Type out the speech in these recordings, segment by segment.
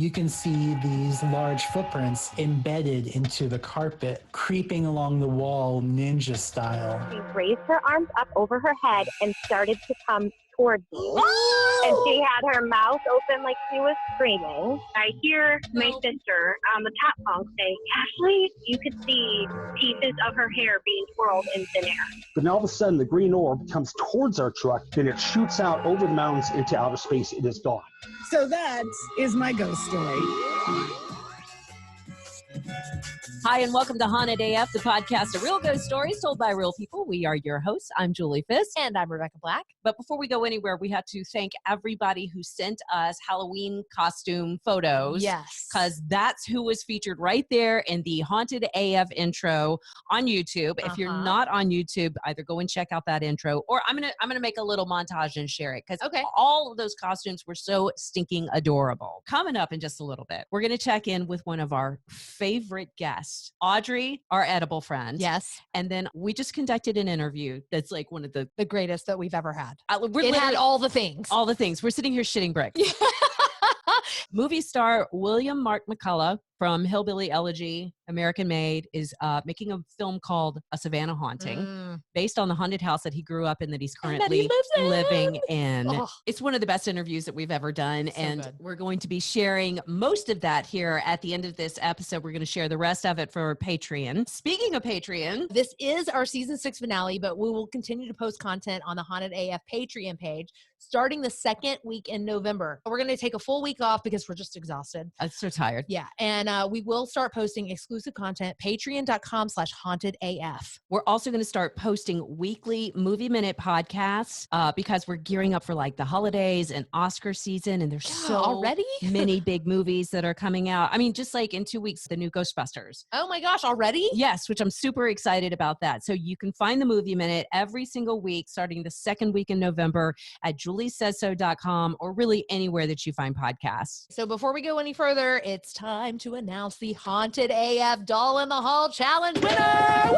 You can see these large footprints embedded into the carpet, creeping along the wall ninja style. She raised her arms up over her head and started to come towards me. And she had her mouth open like she was screaming. I hear my sister on the top bunk say, "Ashley," you could see pieces of her hair being twirled in thin air. But now all of a sudden, the green orb comes towards our truck, then it shoots out over the mountains into outer space. It is gone. So that is my ghost story. Hi, and welcome to Haunted AF, the podcast of real ghost stories told by real people. We are your hosts. I'm Julie Fisk. And I'm Rebecca Black. But before we go anywhere, we have to thank everybody who sent us Halloween costume photos. Yes. Because that's who was featured right there in the Haunted AF intro on YouTube. If you're not on YouTube, either go and check out that intro, or I'm gonna make a little montage and share it, because all of those costumes were so stinking adorable. Coming up in just a little bit, we're gonna check in with one of our favorite guests, Audrey, our edible friend. Yes. And then we just conducted an interview that's like one of the greatest that we've ever had. It had all the things. All the things. We're sitting here shitting bricks. Movie star William Mark McCullough from Hillbilly Elegy, American Made, is making a film called A Savannah Haunting, based on the haunted house that he grew up in, that he's currently living in. Oh. It's one of the best interviews that we've ever done, and we're going to be sharing most of that here at the end of this episode. We're going to share the rest of it for Patreon. Speaking of Patreon, this is our season 6 finale, but we will continue to post content on the Haunted AF Patreon page starting the second week in November. We're going to take a full week off because we're just exhausted. I'm so tired. Yeah. And we will start posting exclusive content, patreon.com/hauntedaf. We're also going to start posting weekly Movie Minute podcasts because we're gearing up for like the holidays and Oscar season. And there's so many big movies that are coming out. I mean, just like in 2 weeks, the new Ghostbusters. Oh my gosh, already? Yes, which I'm super excited about that. So you can find the Movie Minute every single week, starting the second week in November at juliesaysso.com, or really anywhere that you find podcasts. So before we go any further, it's time to announce the Haunted AF Doll in the Hall Challenge winner! Woo!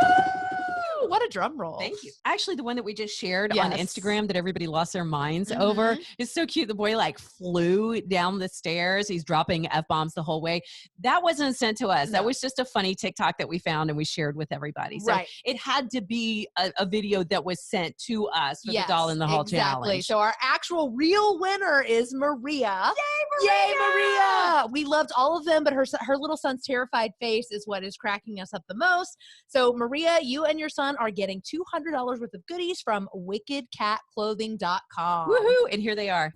What a drum roll. Thank you. Actually, the one that we just shared on Instagram that everybody lost their minds over is so cute. The boy like flew down the stairs. He's dropping F-bombs the whole way. That wasn't sent to us. No. That was just a funny TikTok that we found and we shared with everybody. So it had to be a video that was sent to us for the Doll in the Hall Challenge. So our actual real winner is Maria. Yay, Maria! Yay, Maria! We loved all of them, but her little son's terrified face is what is cracking us up the most. So Maria, you and your son are getting $200 worth of goodies from wickedcatclothing.com. Woohoo! And here they are.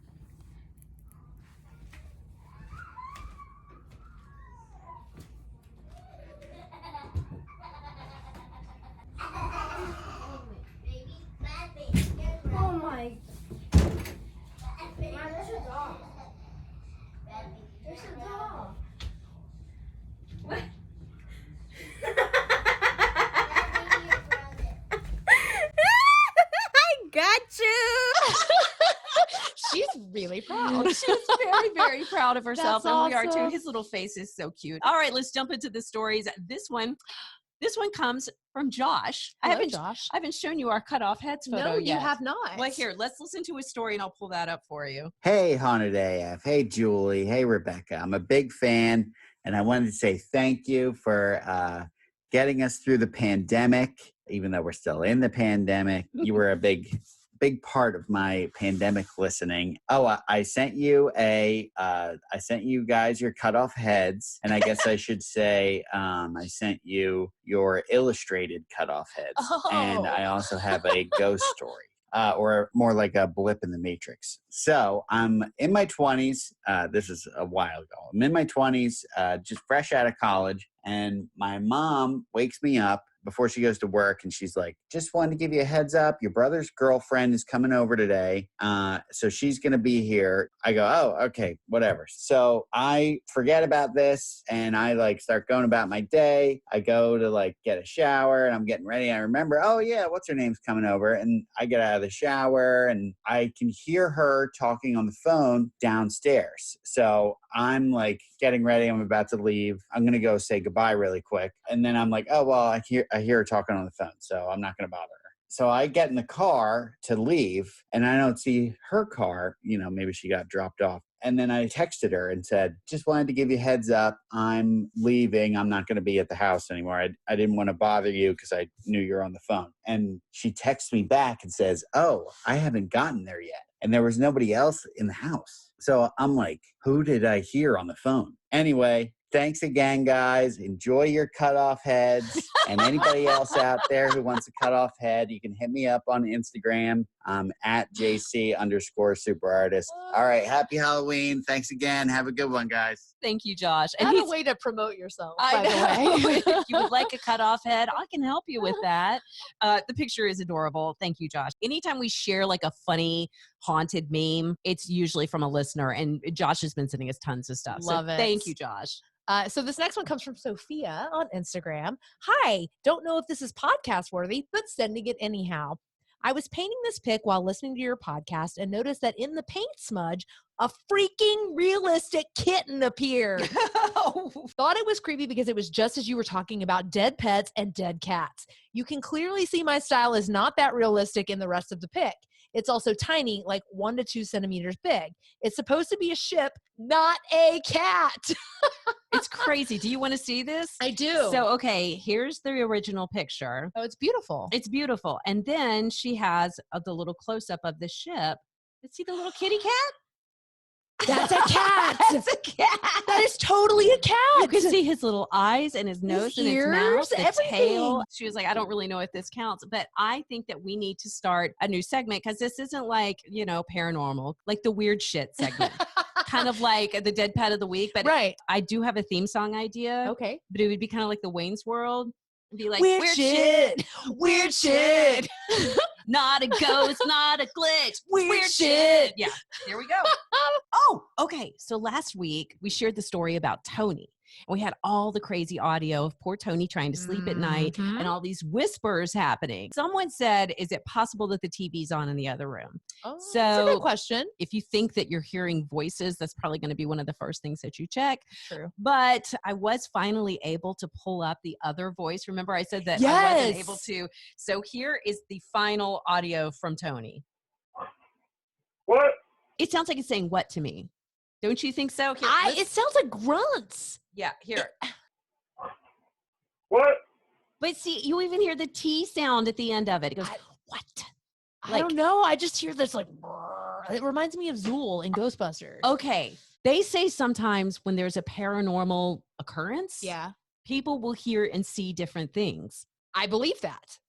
Oh my. There's a dog. There's a dog. What? Got you. She's really proud. She's very, very proud of herself. That's and we are awesome. too. His little face is so cute. All right, let's jump into the stories. This one comes from Josh. Hello, Josh. I haven't shown you our cutoff heads photo yet. No, you have not. Well, here, let's listen to his story and I'll pull that up for you. Hey, Haunted AF. Hey, Julie. Hey, Rebecca. I'm a big fan, and I wanted to say thank you for getting us through the pandemic. Even though we're still in the pandemic, you were a big part of my pandemic listening. Oh, I sent you I sent you guys your cutoff heads, and I guess I should say I sent you your illustrated cutoff heads, and I also have a ghost story. Or more like a blip in the matrix. So I'm in my 20s. This is a while ago. I'm in my 20s, just fresh out of college, and my mom wakes me up before she goes to work, and she's like, just wanted to give you a heads up. Your brother's girlfriend is coming over today, so she's going to be here. I go, oh, okay, whatever. So I forget about this, and I like start going about my day. I go to like get a shower, and I'm getting ready. I remember, oh yeah, what's her name's coming over? And I get out of the shower, and I can hear her talking on the phone downstairs. So I'm like getting ready. I'm about to leave. I'm going to go say goodbye really quick. And then I'm like, oh, well, I hear her talking on the phone, so I'm not going to bother her. So I get in the car to leave, and I don't see her car. You know, maybe she got dropped off And then I texted her and said, just wanted to give you a heads up. I'm leaving. I'm not going to be at the house anymore. I didn't want to bother you because I knew you're on the phone. And she texts me back and says, oh, I haven't gotten there yet. And there was nobody else in the house. So I'm like, who did I hear on the phone? Anyway, thanks again, guys. Enjoy your cutoff heads. And anybody else out there who wants a cutoff head, you can hit me up on Instagram. I'm at JC_superartist. All right. Happy Halloween. Thanks again. Have a good one, guys. Thank you, Josh. And What a way to promote yourself, by the know. way. If you would like a cutoff head, I can help you with that. The picture is adorable. Thank you, Josh. Anytime we share like a funny haunted meme, it's usually from a listener. And Josh has been sending us tons of stuff. Love it. Thank you, Josh. So this next one comes from Sophia on Instagram. Hi, don't know if this is podcast worthy, but sending it anyhow. I was painting this pic while listening to your podcast and noticed that in the paint smudge, a freaking realistic kitten appeared. Thought it was creepy because it was just as you were talking about dead pets and dead cats. You can clearly see my style is not that realistic in the rest of the pic. It's also tiny, like 1 to 2 centimeters big. It's supposed to be a ship, not a cat. It's crazy. Do you want to see this? I do. So, okay, here's the original picture. Oh, it's beautiful. It's beautiful. And then she has the little close-up of the ship. See the little kitty cat? That's a cat. That's a cat. That is totally a cat. You can see his little eyes and his nose and his mouth, ears, the everything. tail. She was like, I don't really know if this counts, but I think that we need to start a new segment because this isn't like, paranormal, like the weird shit segment. Kind of like the dead pet of the week. But right. I do have a theme song idea. Okay. But it would be kind of like the Wayne's World. It'd be like, weird shit. Weird shit. Not a ghost, not a glitch. Weird shit. Yeah, here we go. Oh, okay. So last week we shared the story about Tony. And we had all the crazy audio of poor Tony trying to sleep at night and all these whispers happening. Someone said, is it possible that the TV's on in the other room? Oh, so that's a good question. If you think that you're hearing voices, that's probably going to be one of the first things that you check. True. But I was finally able to pull up the other voice. Remember I said that yes. I wasn't able to. So here is the final audio from Tony. What? It sounds like it's saying what to me. Don't you think so? Here, it sounds like grunts. Yeah, here. What? But see, you even hear the T sound at the end of it. It goes, what? I don't know. I just hear this like, brrr. It reminds me of Zool in Ghostbusters. Okay. They say sometimes when there's a paranormal occurrence, people will hear and see different things. I believe that.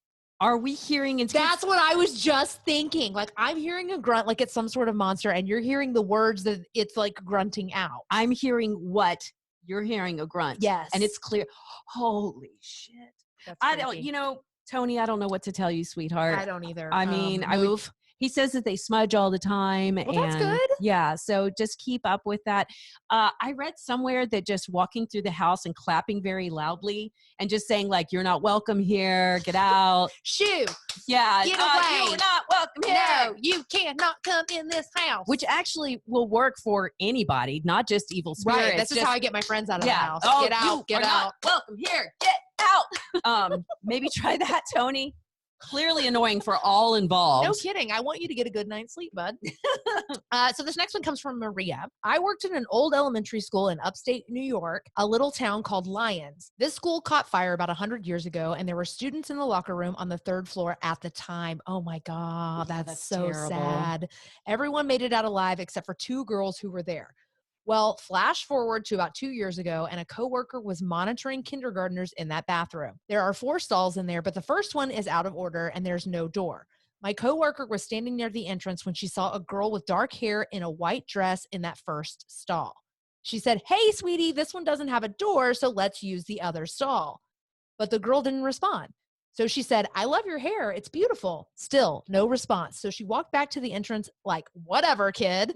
Are we hearing? That's what I was just thinking. Like I'm hearing a grunt, like it's some sort of monster, and you're hearing the words that it's like grunting out. I'm hearing what? You're hearing a grunt. Yes. And it's clear. Holy shit. I don't, Tony, I don't know what to tell you, sweetheart. I don't either. I mean, he says that they smudge all the time. Well, and that's good. Yeah. So just keep up with that. I read somewhere that just walking through the house and clapping very loudly and just saying like, you're not welcome here. Get out. Shoo. Yeah. Get away. You're not welcome here. No, you cannot come in this house. Which actually will work for anybody, not just evil spirits. Right. That's just how I get my friends out of the house. Oh, get out. Get out. Welcome here. Get out. Maybe try that, Tony. Clearly annoying for all involved. No kidding. I want you to get a good night's sleep, bud. So this next one comes from Maria. I worked in an old elementary school in upstate New York, a little town called Lyons. This school caught fire about 100 years ago, and there were students in the locker room on the 3rd floor at the time. Oh my God, that's so terrible. sad. Everyone made it out alive except for 2 girls who were there. Well, flash forward to about 2 years ago, and a coworker was monitoring kindergartners in that bathroom. There are 4 stalls in there, but the first one is out of order and there's no door. My coworker was standing near the entrance when she saw a girl with dark hair in a white dress in that first stall. She said, "Hey, sweetie, this one doesn't have a door, so let's use the other stall." But the girl didn't respond. So she said, "I love your hair. It's beautiful." Still, no response. So she walked back to the entrance like, whatever, kid.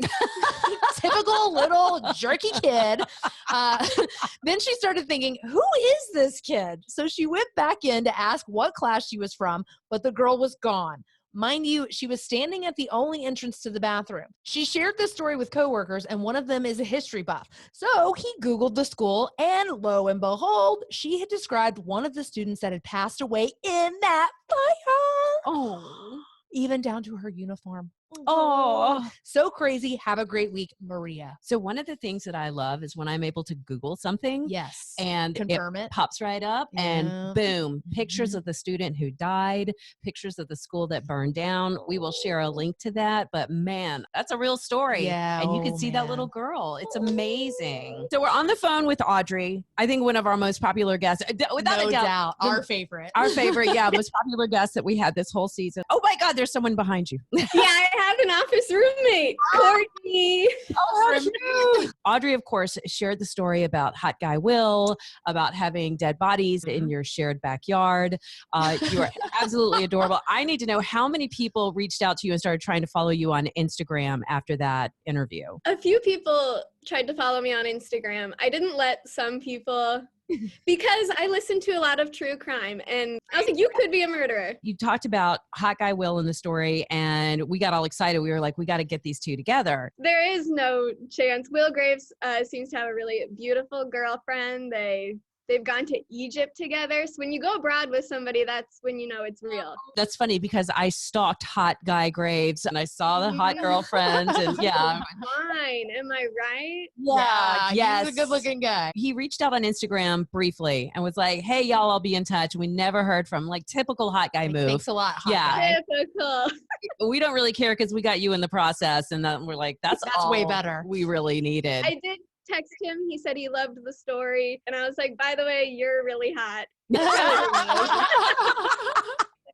Typical little jerky kid. Then she started thinking, who is this kid? So she went back in to ask what class she was from, but the girl was gone. Mind you, she was standing at the only entrance to the bathroom. She shared this story with coworkers, and one of them is a history buff. So he Googled the school, and lo and behold, she had described one of the students that had passed away in that fire. Oh. Even down to her uniform. Oh, So crazy. Have a great week, Maria. so one of the things that I love is when I'm able to Google something Yes. and Confirm it. pops right up Yeah. and boom, pictures Mhm. of the student who died, pictures of the school that burned down. We will share a link to that, but man, that's a real story. Yeah, And you can oh, see that man. little girl. It's amazing. So we're on the phone with Audrey. I think one of our most popular guests, without No a doubt. the- Our favorite. our favorite, yeah, most popular guest that we had this whole season. Oh my God, there's someone behind you. Yeah, I have an office roommate, Courtney. Audrey, of course, shared the story about Hot Guy Will, about having dead bodies in your shared backyard. You are absolutely adorable. I need to know how many people reached out to you and started trying to follow you on Instagram after that interview. A few people tried to follow me on Instagram. I didn't let some people because I listen to a lot of true crime and I was like, you could be a murderer. You talked about Hot Guy Will in the story, and we got all excited. We were like, we got to get these two together. There is no chance. Will Graves seems to have a really beautiful girlfriend. They've gone to Egypt together. So when you go abroad with somebody, that's when you know it's real. That's funny because I stalked Hot Guy Graves and I saw the hot girlfriend, and yeah. Fine. Am I right? Yeah, yes. he's a good-looking guy. He reached out on Instagram briefly and was like, hey, y'all, I'll be in touch. We never heard from him. Like typical hot guy Like, move. thanks a lot, hot Yeah. guy. Typical. We don't really care because we got you in the process. And then we're like, that's way all better. we really needed. I did text him. He said he loved the story. And I was like, by the way, you're really hot.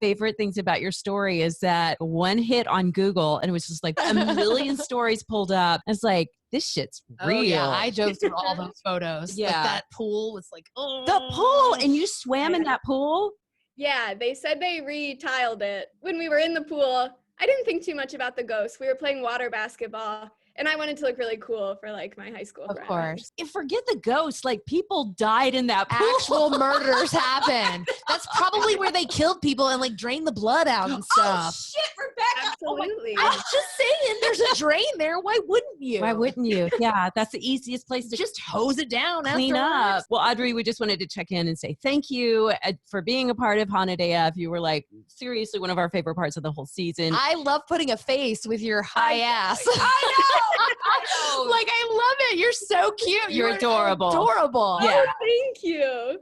Favorite things about your story is that one hit on Google and it was just like a million stories pulled up. It's like, this shit's real. Oh, yeah, I drove through all those photos. Yeah. Like that pool was like, oh. The pool, and you swam in that pool? Yeah, they said they re-tiled it. When we were in the pool, I didn't think too much about the ghosts. We were playing water basketball. And I wanted to look really cool for like my high school Of friends. course. And forget the ghosts. Like people died in that pool. Actual murders happen. That's probably where they killed people and like drained the blood out and Oh stuff. shit, Rebecca! Absolutely. I was just saying, there's a drain there. Why wouldn't you? Why wouldn't you? Yeah, that's the easiest place to just hose it down? clean afterwards? up. Well, Audrey, we just wanted to check in and say thank you for being a part of Haunted AF. You were like seriously one of our favorite parts of the whole season. I love putting a face with your high ass. I know. Like, I love it. You're so cute. You're adorable. Adorable. Yeah. Oh, thank you.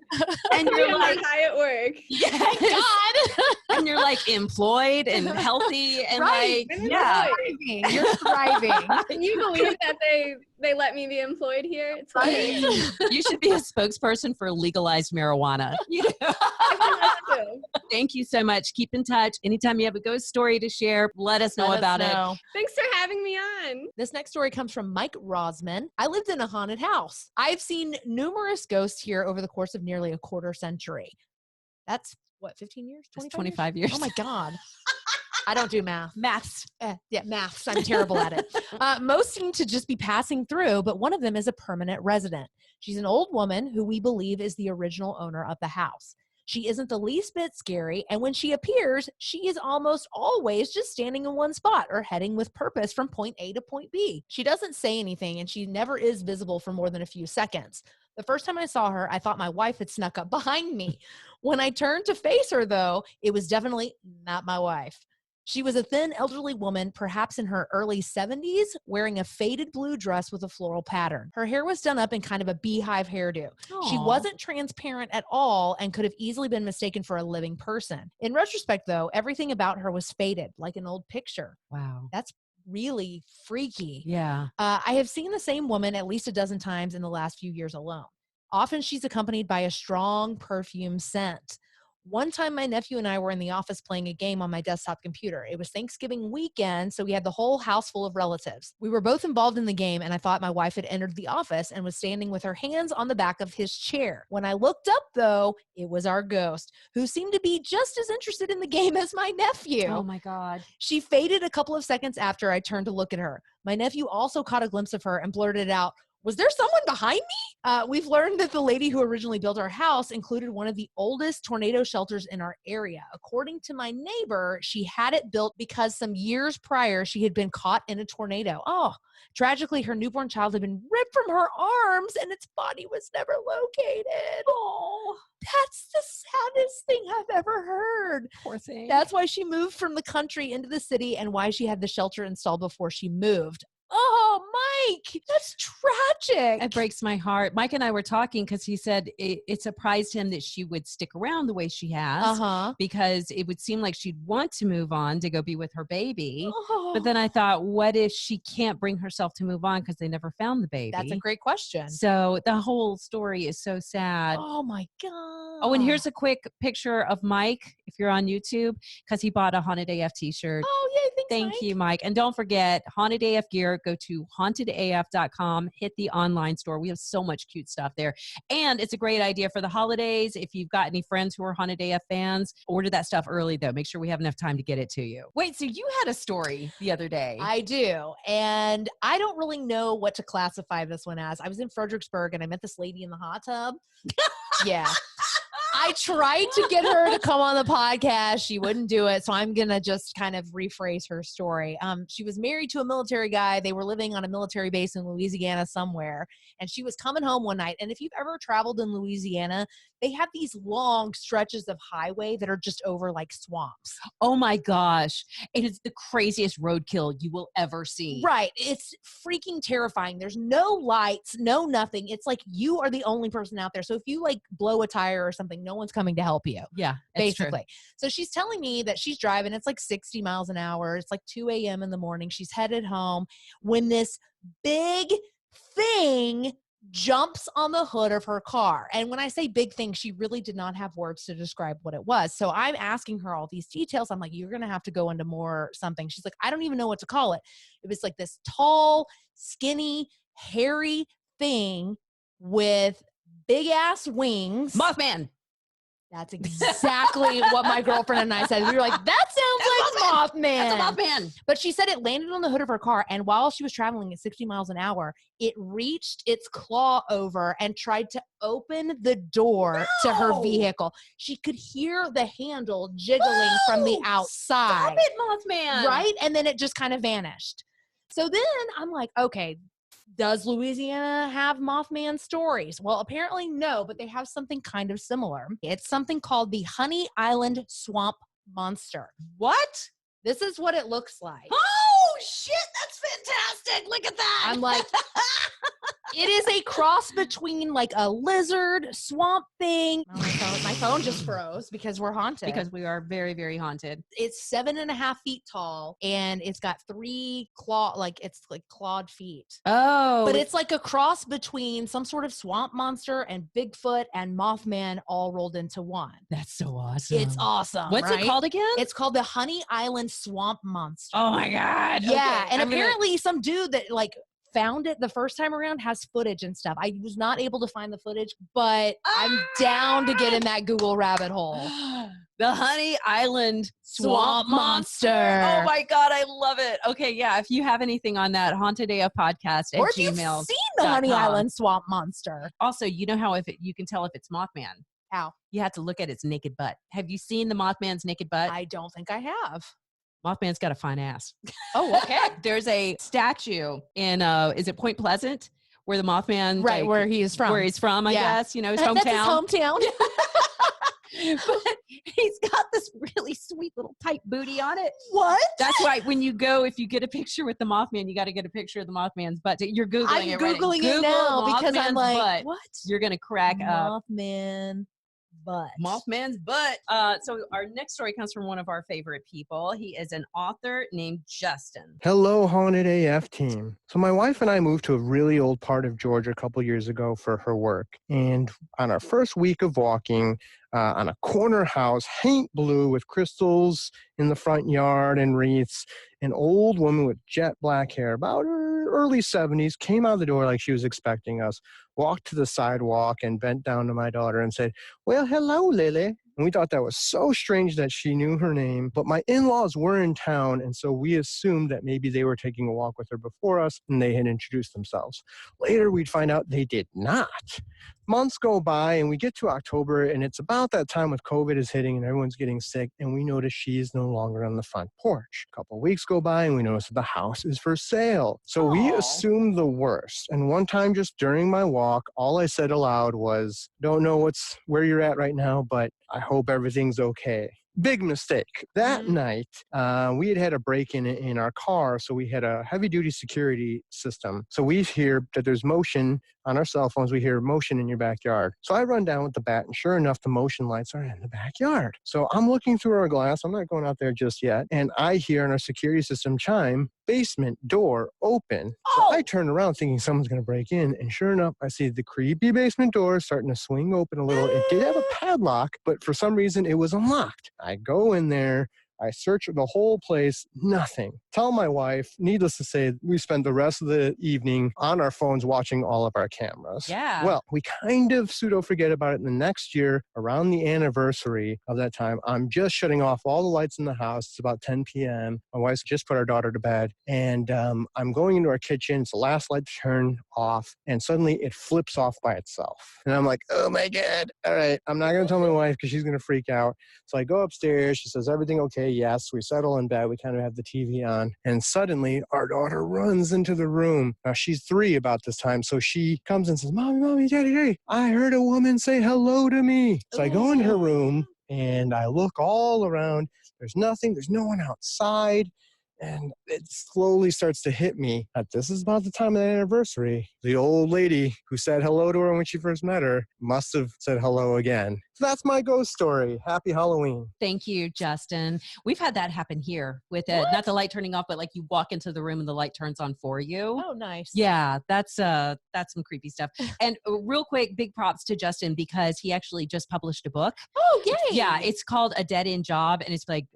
And you're I'm like, high at work. Thank God. and you're like employed and healthy and Right. like, yeah. Thriving. You're thriving. Can you believe that they let me be employed here? It's amazing. You should be a spokesperson for legalized marijuana. Thank you so much. Keep in touch. Anytime you have a ghost story to share, let us know about it. Thanks for having me on. This next story comes from Mike Rosman. I lived in a haunted house. I've seen numerous ghosts here over the course of nearly a quarter century. That's what, 15 years? 25 years. Oh my God. I don't do math. Maths. Yeah, maths. I'm terrible at it. Most seem to just be passing through, but one of them is a permanent resident. She's an old woman who we believe is the original owner of the house. She isn't the least bit scary, and when she appears, she is almost always just standing in one spot or heading with purpose from point A to point B. She doesn't say anything, and she never is visible for more than a few seconds. The first time I saw her, I thought my wife had snuck up behind me. When I turned to face her, though, it was definitely not my wife. She was a thin, elderly woman, perhaps in her early 70s, wearing a faded blue dress with a floral pattern. Her hair was done up in kind of a beehive hairdo. She wasn't transparent at all and could have easily been mistaken for a living person. In retrospect, though, everything about her was faded, like an old picture. Wow. That's really freaky. Yeah. I have seen the same woman at least a dozen times in the last few years alone. Often she's accompanied by a strong perfume scent. One time my nephew and I were in the office playing a game on my desktop computer. It was Thanksgiving weekend, so we had the whole house full of relatives. We were both involved in the game, and I thought my wife had entered the office and was standing with her hands on the back of his chair. When I looked up, though, it was our ghost, who seemed to be just as interested in the game as my nephew. Oh my God. She faded a couple of seconds after I turned to look at her. My nephew also caught a glimpse of her and blurted out, "Was there someone behind me?" We've learned that the lady who originally built our house included one of the oldest tornado shelters in our area. According to my neighbor, she had it built because some years prior she had been caught in a tornado. Oh, tragically, her newborn child had been ripped from her arms and its body was never located. Oh, that's the saddest thing I've ever heard. Poor thing. That's why she moved from the country into the city and why she had the shelter installed before she moved. Oh, Mike, that's tragic. It breaks my heart. Mike and I were talking because he said it surprised him that she would stick around the way she has because it would seem like she'd want to move on to go be with her baby. Oh. But then I thought, what if she can't bring herself to move on because they never found the baby? That's a great question. So the whole story is so sad. Oh, my God. Oh, and here's a quick picture of Mike, if you're on YouTube, because he bought a Haunted AF t-shirt. Oh, yay. Thank you, Mike. And don't forget, Haunted AF gear, go to hauntedaf.com, hit the online store. We have so much cute stuff there. And it's a great idea for the holidays. If you've got any friends who are Haunted AF fans, order that stuff early, though. Make sure we have enough time to get it to you. Wait, so you had a story the other day. I do. And I don't really know what to classify this one as. I was in Fredericksburg and I met this lady in the hot tub. Yeah. I tried to get her to come on the podcast. She wouldn't do it. So I'm going to just kind of rephrase her story. She was married to a military guy. They were living on a military base in Louisiana somewhere. And she was coming home one night. And if you've ever traveled in Louisiana, they have these long stretches of highway that are just over like swamps. Oh my gosh. It is the craziest roadkill you will ever see. Right. It's freaking terrifying. There's no lights, no nothing. It's like you are the only person out there. So if you like blow a tire or something, no one's coming to help you. Yeah. Basically. So she's telling me that she's driving. It's like 60 miles an hour. It's like 2 a.m. in the morning. She's headed home when this big thing jumps on the hood of her car. And when I say big thing, she really did not have words to describe what it was. So I'm asking her all these details. I'm like, you're going to have to go into more something. She's like, I don't even know what to call it. It was like this tall, skinny, hairy thing with big ass wings. Mothman. That's exactly what my girlfriend and I said. We were like, that sounds like Mothman. That's a Mothman. But she said it landed on the hood of her car, and while she was traveling at 60 miles an hour, it reached its claw over and tried to open the door to her vehicle. She could hear the handle jiggling from the outside. Stop it, Mothman. Right? And then it just kind of vanished. So then I'm like, okay, does Louisiana have Mothman stories? Well, apparently no, but they have something kind of similar. It's something called the Honey Island Swamp Monster. What? This is what it looks like. Oh, shit. That's fantastic. Look at that. I'm like, it is a cross between like a lizard, swamp thing. Oh, my phone just froze because we're haunted. Because we are very, very haunted. It's 7.5 feet tall and it's got it's like clawed feet. Oh. But it's like a cross between some sort of swamp monster and Bigfoot and Mothman all rolled into one. That's so awesome. It's awesome. What's right? it called again? It's called the Honey Island Swamp Monster. Oh my God. Yeah. Okay, And apparently some dude that like found it the first time around has footage and stuff. I was not able to find the footage, but I'm down to get in that Google rabbit hole. The Honey Island Swamp Monster. Oh my God, I love it. Okay, yeah, if you have anything on that, Haunted AF Podcast at or if you've gmail.com. seen the Honey Island Swamp Monster. Also, you know how you can tell if it's Mothman? How? You have to look at its naked butt. Have you seen the Mothman's naked butt? I don't think I have. Mothman's got a fine ass. Oh, okay. There's a statue in, is it Point Pleasant? Where the Mothman. Right, like, where he is from. Where he's from, I guess. You know, his hometown. That's his hometown. But he's got this really sweet little tight booty on it. What? That's why when you go, if you get a picture with the Mothman, you got to get a picture of the Mothman's butt. You're Googling I'm it. Googling it now because I'm like, butt. what? You're going to crack up. Mothman butt. Mothman's butt. So our next story comes from one of our favorite people. He is an author named Justin. Hello, Haunted AF team. So my wife and I moved to a really old part of Georgia a couple years ago for her work. And on our first week of walking, on a corner house, paint blue with crystals in the front yard and wreaths, an old woman with jet black hair, about her early 70s, came out the door like she was expecting us, walked to the sidewalk and bent down to my daughter and said, "Well, hello, Lily." And we thought that was so strange that she knew her name. But my in-laws were in town, and so we assumed that maybe they were taking a walk with her before us and they had introduced themselves. Later, we'd find out they did not. Months go by and we get to October, and it's about that time with COVID is hitting and everyone's getting sick, and we notice she is no longer on the front porch. A couple of weeks go by and we notice that the house is for sale. So we assume the worst. And one time just during my walk, all I said aloud was, don't know where you're at right now, but I hope everything's okay. Big mistake. That night, we had a break-in in our car, so we had a heavy-duty security system. So we hear that there's motion on our cell phones. We hear motion in your backyard. So I run down with the bat, and sure enough, the motion lights are in the backyard. So I'm looking through our glass. I'm not going out there just yet. And I hear on our security system chime, basement door open. So I turn around thinking someone's going to break in. And sure enough, I see the creepy basement door starting to swing open a little. It did have a padlock, but for some reason it was unlocked. I go in there. I search the whole place, nothing. Tell my wife, needless to say, we spent the rest of the evening on our phones watching all of our cameras. Yeah. Well, we kind of pseudo forget about it. And the next year, around the anniversary of that time, I'm just shutting off all the lights in the house. It's about 10 p.m. My wife's just put our daughter to bed. And I'm going into our kitchen. It's the last light to turn off. And suddenly it flips off by itself. And I'm like, oh my God. All right. I'm not going to tell my wife because she's going to freak out. So I go upstairs. She says, everything okay? Yes. We settle in bed. We kind of have the TV on. And suddenly our daughter runs into the room. Now she's 3 about this time. So she comes and says, Mommy, Daddy, I heard a woman say hello to me. So I go in her room and I look all around. There's nothing. There's no one outside. And it slowly starts to hit me that this is about the time of the anniversary. The old lady who said hello to her when she first met her must have said hello again. So that's my ghost story. Happy Halloween. Thank you, Justin. We've had that happen here with not the light turning off, but like you walk into the room and the light turns on for you. Oh, nice. Yeah, that's some creepy stuff. And real quick, big props to Justin because he actually just published a book. Oh, yay. Yeah, it's called A Dead End Job, and it's like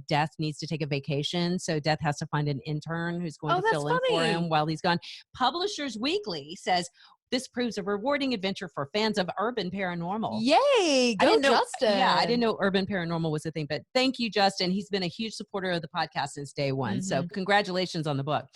Death needs to take a vacation, so Death has to find an intern who's going to fill in for him while he's gone. Publishers Weekly says, this proves a rewarding adventure for fans of urban paranormal. Yay! Go, Justin. Yeah, I didn't know urban paranormal was a thing, but thank you, Justin. He's been a huge supporter of the podcast since day one. So congratulations on the book.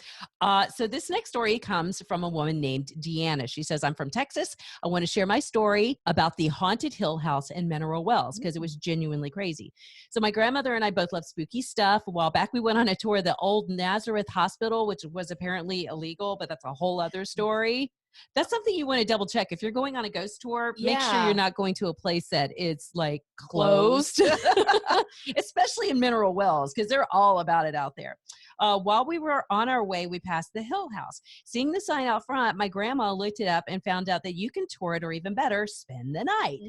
So this next story comes from a woman named Deanna. She says, I'm from Texas. I want to share my story about the haunted Hill House in Mineral Wells because it was genuinely crazy. So my grandmother and I both love spooky stuff. A while back, we went on a tour of the old Nazareth Hospital, which was apparently illegal, but that's a whole other story. That's something you want to double check. If you're going on a ghost tour, make sure you're not going to a place that is like closed, especially in Mineral Wells, because they're all about it out there. While we were on our way, we passed the Hill House. Seeing the sign out front, my grandma looked it up and found out that you can tour it, or even better, spend the night.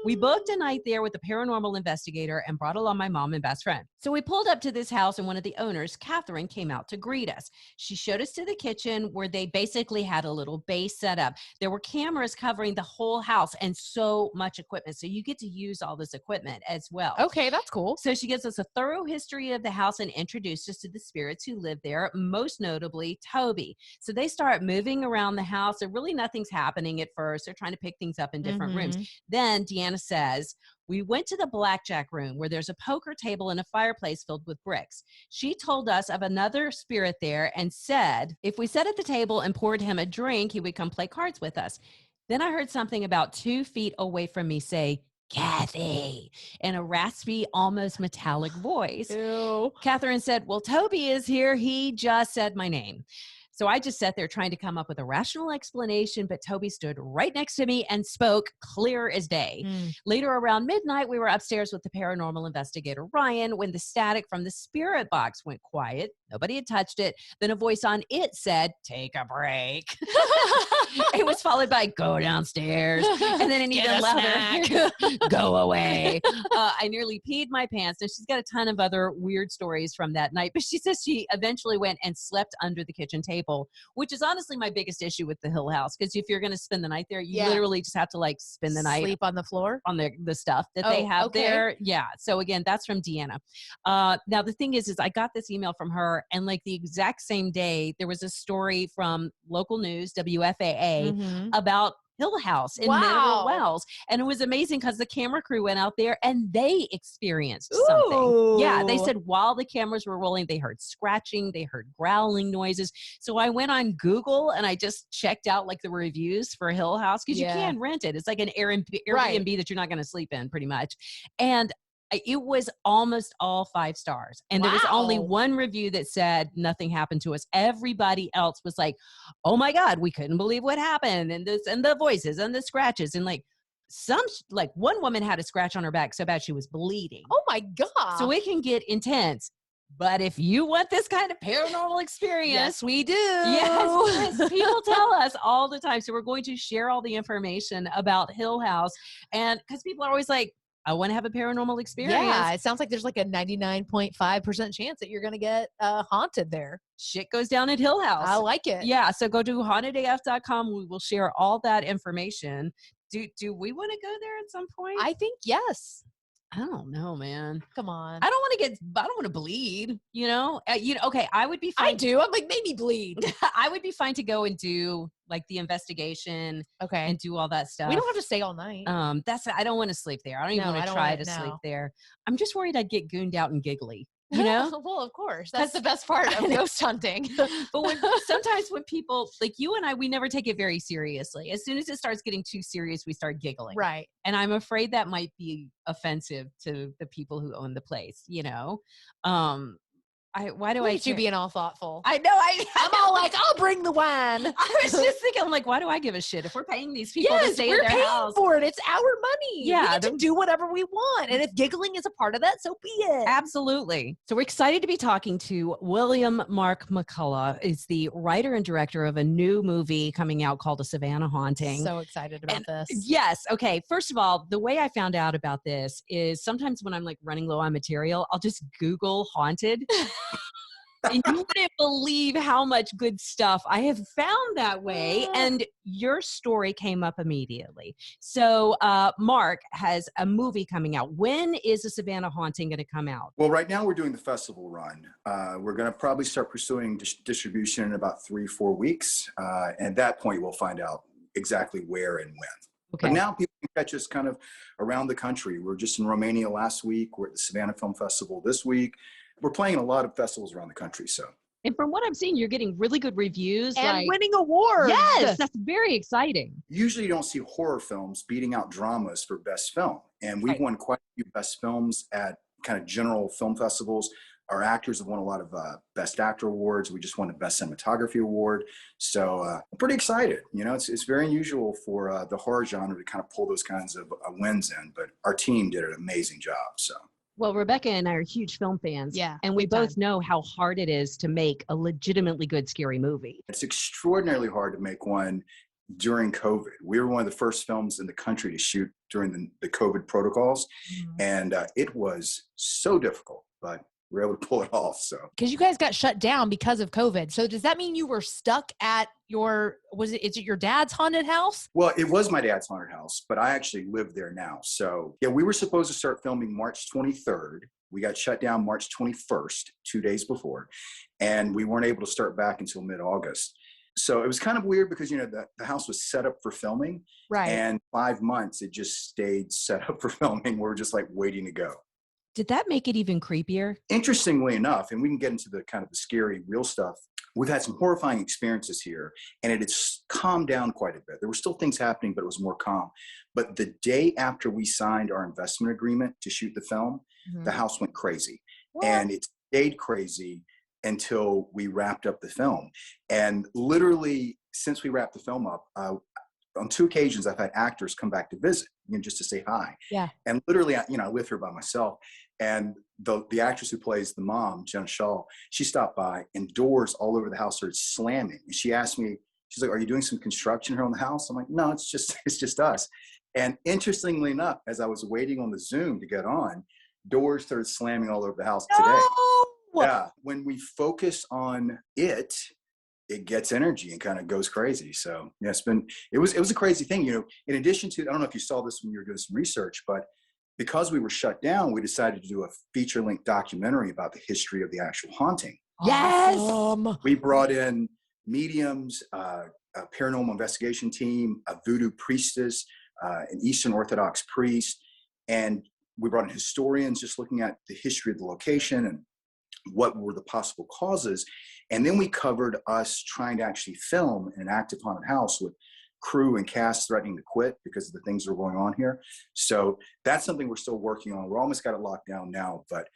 We booked a night there with a paranormal investigator and brought along my mom and best friend. So we pulled up to this house and one of the owners, Catherine, came out to greet us. She showed us to the kitchen where they basically had a little base set up. There were cameras covering the whole house and so much equipment. So you get to use all this equipment as well. Okay, that's cool. So she gives us a thorough history of the house and introduced us to the spirits who live there, most notably Toby. So they start moving around the house and really nothing's happening at first. They're trying to pick things up in different rooms. Then Deanna says, we went to the blackjack room where there's a poker table and a fireplace filled with bricks. She told us of another spirit there and said, if we sat at the table and poured him a drink, he would come play cards with us. Then I heard something about 2 feet away from me say, Kathy, in a raspy, almost metallic voice. Ew. Catherine said, well, Toby is here. He just said my name. So I just sat there trying to come up with a rational explanation, but Toby stood right next to me and spoke clear as day. Later around midnight, we were upstairs with the paranormal investigator, Ryan, when the static from the spirit box went quiet. Nobody had touched it. Then a voice on it said, take a break. It was followed by, go downstairs. And then an even louder, go away. I nearly peed my pants. And she's got a ton of other weird stories from that night. But she says she eventually went and slept under the kitchen table, which is honestly my biggest issue with the Hill House. Because if you're going to spend the night there, you literally just have to like spend the night. Sleep on the floor? On the stuff that they have there. Yeah. So again, that's from Deanna. Now the thing is I got this email from her, and like the exact same day, there was a story from local news, WFAA, about Hill House in Mineral Wow. Wells. And it was amazing because the camera crew went out there and they experienced something. Yeah, they Ooh. said while the cameras were rolling, they heard scratching, they heard growling noises. So I went on Google and I just checked out like the reviews for Hill House because you can rent it. It's like an Airbnb that you're not going to sleep in pretty much. And it was almost all 5 stars. And there was only one review that said nothing happened to us. Everybody else was like, oh my God, we couldn't believe what happened. And this, and the voices and the scratches. And like one woman had a scratch on her back so bad she was bleeding. Oh my God. So it can get intense. But if you want this kind of paranormal experience, yes, we do. Yes, people tell us all the time. So we're going to share all the information about Hill House. And because people are always like, I want to have a paranormal experience. Yeah, it sounds like there's like a 99.5% chance that you're going to get haunted there. Shit goes down at Hill House. I like it. Yeah, so go to hauntedaf.com. We will share all that information. Do we want to go there at some point? I think yes. I don't know, man. Come on. I don't want to bleed, okay, I would be fine. I do. I'm like, maybe bleed. I would be fine to go and do like the investigation. Okay. And do all that stuff. We don't have to stay all night. I don't want to sleep there. I don't even want to try to sleep there. I'm just worried I'd get gooned out and giggly. Well, of course. That's the best part of ghost hunting. But sometimes when people like you and I, we never take it very seriously. As soon as it starts getting too serious, we start giggling. Right. And I'm afraid that might be offensive to the people who own the place, Why do you being all thoughtful? I know. I'm all like, I'll bring the wine. I was just thinking, I'm like, why do I give a shit if we're paying these people to stay in their house? For it. It's our money. Yeah, we get to do whatever we want, and if giggling is a part of that, so be it. Absolutely. So we're excited to be talking to William Mark Mccullough. Is the writer and director of a new movie coming out called A Savannah Haunting. So excited about this. Yes. Okay. First of all, the way I found out about this is sometimes when I'm like running low on material, I'll just Google haunted. And you wouldn't believe how much good stuff I have found that way. And your story came up immediately. So Mark has a movie coming out. When is The Savannah Haunting going to come out? Well, right now we're doing the festival run. We're going to probably start pursuing distribution in about 3-4 weeks. And at that point, we'll find out exactly where and when. Okay. But now people can catch us kind of around the country. We're just in Romania last week. We're at the Savannah Film Festival this week. We're playing a lot of festivals around the country. So, and from what I'm seeing, you're getting really good reviews and winning awards. Yes, that's very exciting. Usually you don't see horror films beating out dramas for best film. And we've won quite a few best films at kind of general film festivals. Our actors have won a lot of best actor awards. We just won the best cinematography award. So I'm pretty excited. It's very unusual for the horror genre to kind of pull those kinds of wins in, but our team did an amazing job. So. Well, Rebecca and I are huge film fans. Yeah. And we both know how hard it is to make a legitimately good scary movie. It's extraordinarily hard to make one during COVID. We were one of the first films in the country to shoot during the COVID protocols. And it was so difficult, but we were able to pull it off. So, because you guys got shut down because of COVID. So does that mean you were stuck at is it your dad's haunted house? Well, it was my dad's haunted house, but I actually live there now. So yeah, we were supposed to start filming March 23rd. We got shut down March 21st, 2 days before, and we weren't able to start back until mid-August. So it was kind of weird because, the house was set up for filming. Right. And 5 months, it just stayed set up for filming. We were just like waiting to go. Did that make it even creepier? Interestingly enough, and we can get into the kind of the scary real stuff, we've had some horrifying experiences here, and it has calmed down quite a bit. There were still things happening, but it was more calm. But the day after we signed our investment agreement to shoot the film, the house went crazy. What? And it stayed crazy until we wrapped up the film. And literally, since we wrapped the film up, on 2 occasions, I've had actors come back to visit, just to say hi. Yeah. And literally, I live here by myself. And the actress who plays the mom, Jenna Shaw, she stopped by and doors all over the house started slamming. And she asked me, she's like, "Are you doing some construction here on the house?" I'm like, "No, it's just us." And interestingly enough, as I was waiting on the Zoom to get on, doors started slamming all over the house today. Yeah. When we focus on it gets energy and kind of goes crazy. So yeah, it was a crazy thing. In addition to, I don't know if you saw this when you were doing some research, but because we were shut down, we decided to do a feature-length documentary about the history of the actual haunting. Yes. We brought in mediums, a paranormal investigation team, a voodoo priestess, an Eastern Orthodox priest, and we brought in historians just looking at the history of the location and what were the possible causes. And then we covered us trying to actually film in an active haunted house with crew and cast threatening to quit because of the things that are going on here. So that's something we're still working on. We're almost got it locked down now, but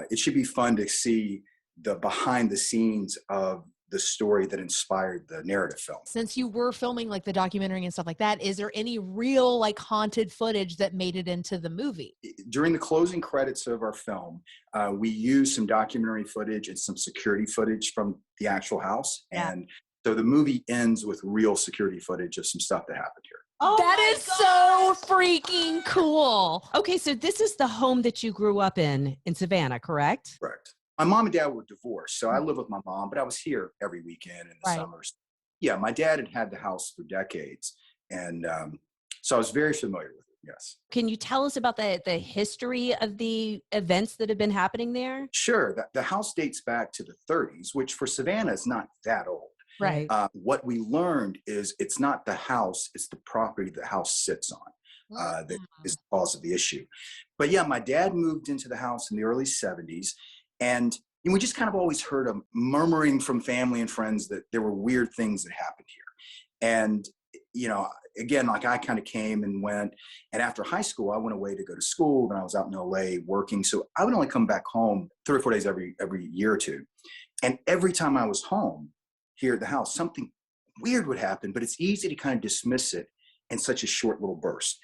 it should be fun to see the behind the scenes of the story that inspired the narrative film. Since you were filming like the documentary and stuff like that, is there any real like haunted footage that made it into the movie? During the closing credits of our film, we used some documentary footage and some security footage from the actual house. Yeah. And so the movie ends with real security footage of some stuff that happened here. Oh, that is so freaking cool. Okay, so this is the home that you grew up in Savannah, correct? Correct. My mom and dad were divorced, so I live with my mom, but I was here every weekend in the summers. Yeah, my dad had the house for decades, and so I was very familiar with it, yes. Can you tell us about the history of the events that have been happening there? Sure. The house dates back to the 30s, which for Savannah is not that old. Right. What we learned is it's not the house, it's the property the house sits on that is the cause of the issue. But yeah, my dad moved into the house in the early 70s. And we just kind of always heard a murmuring from family and friends that there were weird things that happened here. And, again, like I kind of came and went. And after high school, I went away to go to school. Then I was out in LA working. So I would only come back home 3 or 4 days every year or two. And every time I was home here at the house, something weird would happen. But it's easy to kind of dismiss it in such a short little burst.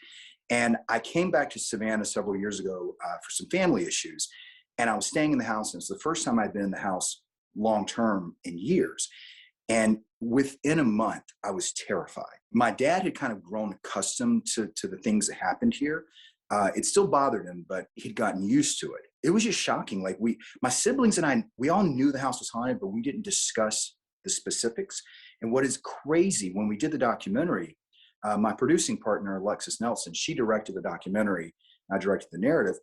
And I came back to Savannah several years ago for some family issues. And I was staying in the house, and it's the first time I'd been in the house long-term in years. And within a month, I was terrified. My dad had kind of grown accustomed to the things that happened here. It still bothered him, but he'd gotten used to it. It was just shocking. Like my siblings and I, we all knew the house was haunted, but we didn't discuss the specifics. And what is crazy, when we did the documentary, my producing partner, Alexis Nelson, she directed the documentary, I directed the narrative.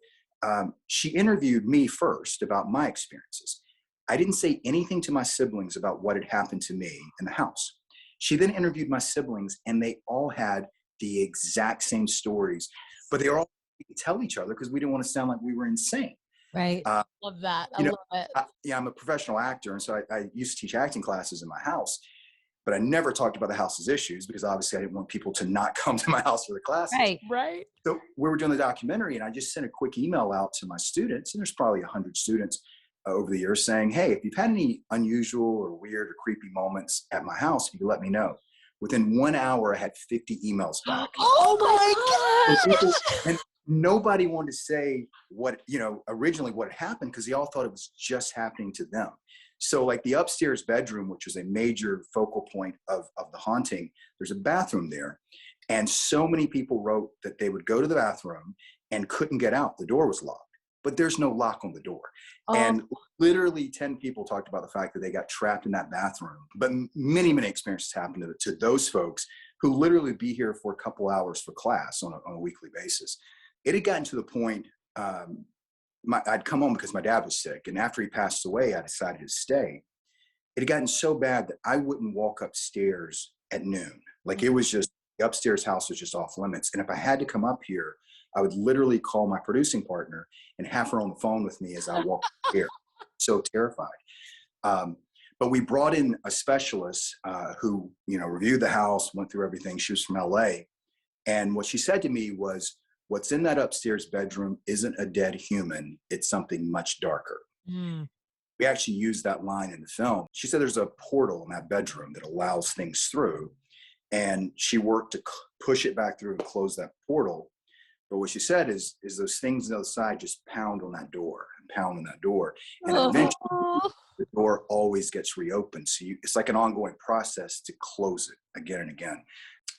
She interviewed me first about my experiences. I didn't say anything to my siblings about what had happened to me in the house. She then interviewed my siblings, and they all had the exact same stories, but they were all tell each other because we didn't want to sound like we were insane. Right. Love that. I love it. I'm a professional actor, and so I used to teach acting classes in my house, but I never talked about the house's issues because obviously I didn't want people to not come to my house for the classes. Right. So we were doing the documentary, and I just sent a quick email out to my students, and there's probably 100 students over the years saying, hey, if you've had any unusual or weird or creepy moments at my house, you can let me know. Within 1 hour, I had 50 emails back. Oh my gosh! And nobody wanted to say originally what had happened because they all thought it was just happening to them. So like the upstairs bedroom, which was a major focal point of the haunting, there's a bathroom there. And so many people wrote that they would go to the bathroom and couldn't get out. The door was locked, but there's no lock on the door. And literally 10 people talked about the fact that they got trapped in that bathroom. But many, many experiences happened to those folks who literally be here for a couple hours for class on a weekly basis. It had gotten to the point, I'd come home because my dad was sick. And after he passed away, I decided to stay. It had gotten so bad that I wouldn't walk upstairs at noon. Like it was just, the upstairs house was just off limits. And if I had to come up here, I would literally call my producing partner and have her on the phone with me as I walked here. So terrified. But we brought in a specialist who, reviewed the house, went through everything. She was from LA. And what she said to me was, what's in that upstairs bedroom isn't a dead human. It's something much darker. We actually used that line in the film. She said there's a portal in that bedroom that allows things through. And she worked to push it back through and close that portal. But what she said is those things on the other side just pound on that door and pound on that door. And eventually the door always gets reopened. So it's like an ongoing process to close it again and again.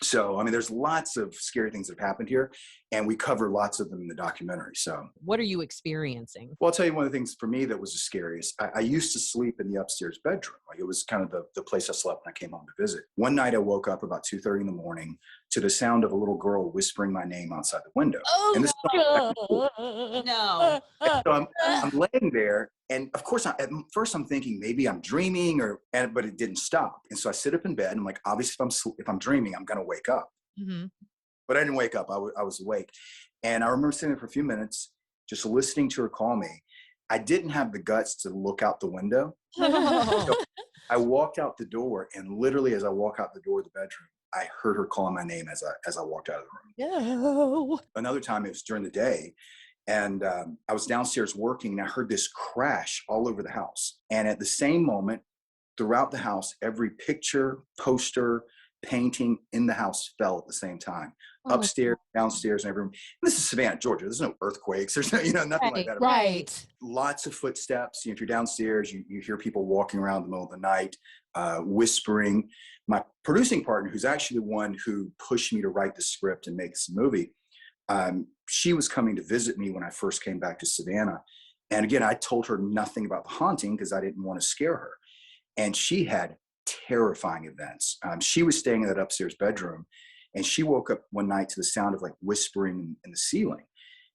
So, there's lots of scary things that have happened here, and we cover lots of them in the documentary. So what are you experiencing? Well, I'll tell you one of the things for me that was the scariest. I used to sleep in the upstairs bedroom. Like it was kind of the place I slept when I came home to visit. One night I woke up about 2:30 in the morning to the sound of a little girl whispering my name outside the window. Oh, And this is No. so I'm laying there, and of course, at first I'm thinking maybe I'm dreaming, but it didn't stop. And so I sit up in bed, and I'm like, obviously, if I'm dreaming, I'm gonna wake up. Mhm. But I didn't wake up. I was awake, and I remember sitting there for a few minutes, just listening to her call me. I didn't have the guts to look out the window. So I walked out the door, and literally, as I walk out the door of the bedroom, I heard her calling my name as I walked out of the room. No. Another time, it was during the day. And I was downstairs working, and I heard this crash all over the house. And at the same moment, throughout the house, every picture, poster, painting in the house fell at the same time. Upstairs, downstairs, and every room. And this is Savannah, Georgia. There's no earthquakes. There's no, nothing like that. Right. Lots of footsteps. If you're downstairs, you hear people walking around in the middle of the night, whispering. My producing partner, who's actually the one who pushed me to write the script and make this movie, she was coming to visit me when I first came back to Savannah. And again, I told her nothing about the haunting because I didn't want to scare her. And she had terrifying events. She was staying in that upstairs bedroom, and she woke up one night to the sound of like whispering in the ceiling.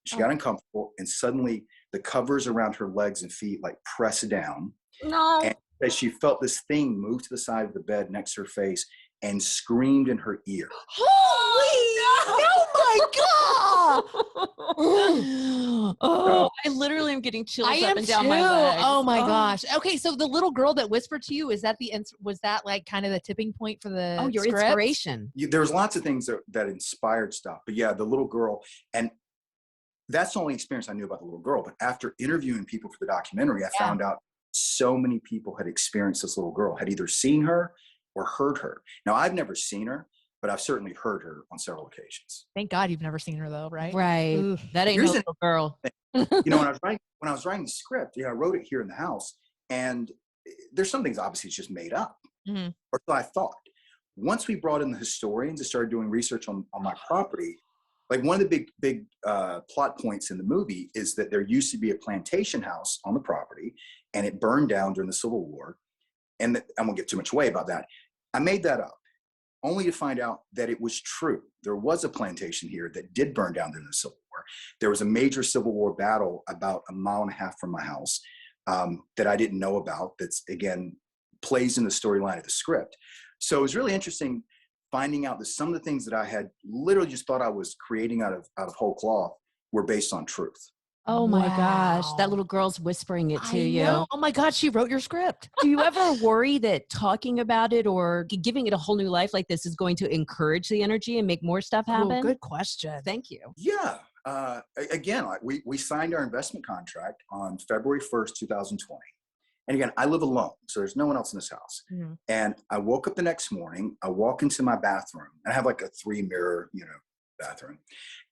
She got uncomfortable, and suddenly the covers around her legs and feet like pressed down. No. And as she felt this thing move to the side of the bed next to her face and screamed in her ear. Holy! Oh my god! Oh, I literally am getting chills I up am and down too. my legs. Oh my gosh. Okay, so the little girl that whispered to you, was that like kind of the tipping point for the Oh, your script? inspiration. There was lots of things that inspired stuff. But yeah, the little girl, and that's the only experience I knew about the little girl. But after interviewing people for the documentary, I found out so many people had experienced this little girl, had either seen her or heard her. Now, I've never seen her, but I've certainly heard her on several occasions. Thank God you've never seen her though, right? Right. Ooh. That ain't no Here's little girl. When I was writing the script, I wrote it here in the house, and there's some things obviously it's just made up, Mhm. or so I thought. Once we brought in the historians and started doing research on my property, like one of the big plot points in the movie is that there used to be a plantation house on the property, and it burned down during the Civil War. And I won't give too much away about that. I made that up, only to find out that it was true. There was a plantation here that did burn down during the Civil War. There was a major Civil War battle about a mile and a half from my house that I didn't know about. That's, again, plays in the storyline of the script. So it was really interesting finding out that some of the things that I had literally just thought I was creating out of whole cloth were based on truth. Oh my gosh. Wow. That little girl's whispering it to I you. know. Oh my God, she wrote your script. Do you ever worry that talking about it or giving it a whole new life like this is going to encourage the energy and make more stuff happen? Oh, good question. Thank you. Yeah. Again, we signed our investment contract on February 1st, 2020. And again, I live alone, so there's no one else in this house. Mhm. And I woke up the next morning, I walk into my bathroom, and I have like a 3-mirror, bathroom.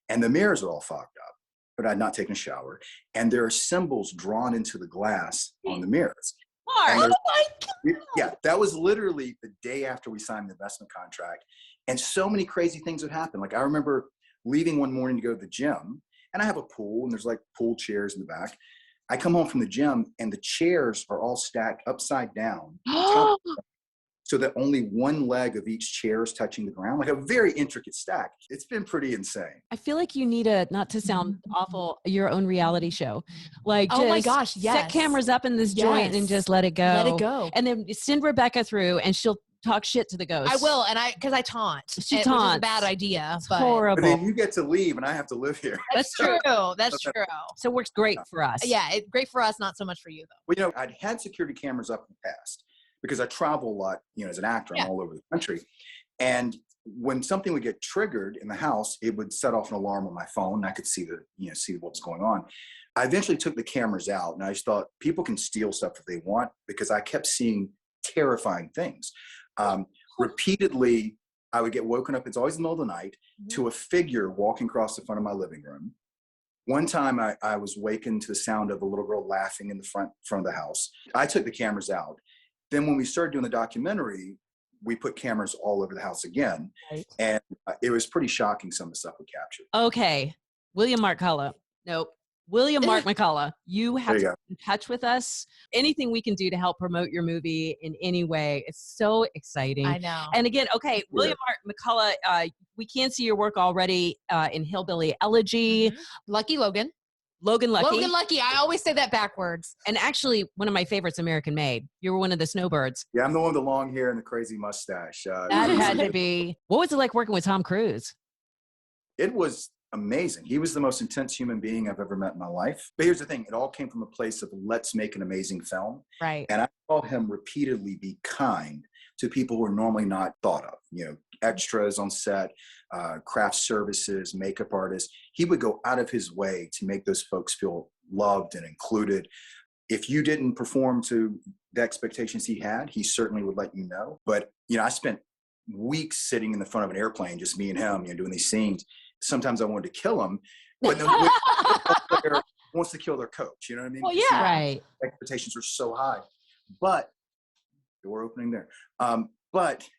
And the mirrors are all fogged up, but I'd not taken a shower. And there are symbols drawn into the glass on the mirrors. And Oh my God. yeah, that was literally the day after we signed the investment contract. And so many crazy things would happen. Like I remember leaving one morning to go to the gym, and I have a pool, and there's like pool chairs in the back. I come home from the gym, and the chairs are all stacked upside down, so that only one leg of each chair is touching the ground, like a very intricate stack. It's been pretty insane. I feel like you need not to sound awful, your own reality show. Like, Oh my just gosh, set yes. cameras up in this joint and Yes. just let it go. Let it go. And then send Rebecca through, and she'll talk shit to the ghost. I will, and because I taunt. She which is a taunts. bad idea. It's But horrible. But then you get to leave, and I have to live here. That's true. That's true. So it works great for us. Yeah, great for us, not so much for you though. Well, I'd had security cameras up in the past because I travel a lot, as an actor. I'm all over the country. And when something would get triggered in the house, it would set off an alarm on my phone, and I could see see what's going on. I eventually took the cameras out, and I just thought people can steal stuff if they want, because I kept seeing terrifying things. Repeatedly, I would get woken up, it's always in the middle of the night, to a figure walking across the front of my living room. One time I was wakened to the sound of a little girl laughing in the front of the house. I took the cameras out. Then when we started doing the documentary, we put cameras all over the house again. Right. And it was pretty shocking, some of the stuff we captured. Okay. William Mccullough. Nope. William Mark McCullough, you have There you to go. get in touch with us. Anything we can do to help promote your movie in any way, it's so exciting. I know. And again, okay, William Mark McCullough, we can see your work already in Hillbilly Elegy. Lucky Logan. Logan Lucky. Logan Lucky. I always say that backwards. And actually, one of my favorites, American Made. You were one of the snowbirds. Yeah, I'm the one with the long hair and the crazy mustache. That had to be. What was it like working with Tom Cruise? It was amazing. He was the most intense human being I've ever met in my life. But here's the thing. It all came from a place of let's make an amazing film. Right. And I saw him repeatedly be kind to people who are normally not thought of, extras on set, craft services, makeup artists. He would go out of his way to make those folks feel loved and included. If you didn't perform to the expectations he had, he certainly would let you know. But, I spent weeks sitting in the front of an airplane, just me and him, doing these scenes. Sometimes I wanted to kill him when the player wants to kill their coach. You know what I mean? Well, yeah. Right. Expectations are so high. But, door opening there. But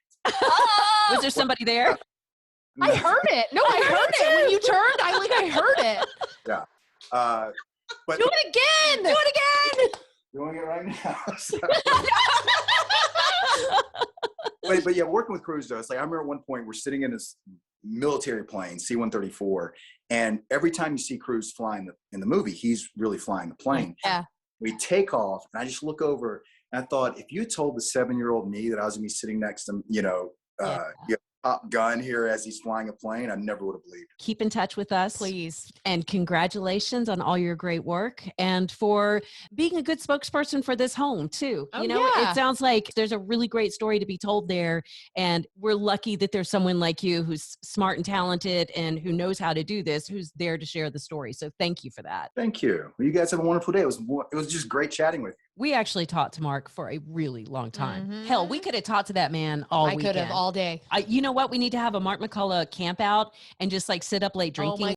was there somebody there? I heard it. No, I heard it. When you turned, I heard it. Yeah. But Do it again. Do it again. Doing it right now. So. but yeah, working with Cruise though, it's like I remember at one point we're sitting in this military plane, C-134, and every time you see Cruise flying in the movie, he's really flying the plane. Yeah. We take off, and I just look over, and I thought, if you had told the 7-year-old me that I was gonna be sitting next to him, Top Gun here as he's flying a plane, I never would have believed. Keep in touch with us, please. And congratulations on all your great work and for being a good spokesperson for this home too. Oh, It sounds like there's a really great story to be told there, and we're lucky that there's someone like you who's smart and talented and who knows how to do this, who's there to share the story. So thank you for that. Thank you. Well, you guys have a wonderful day. It was just great chatting with you. We actually talked to Mark for a really long time. Hell, we could have talked to that man all weekend. I could have all day. You know what? We need to have a Mark McCullough camp out and just like sit up late drinking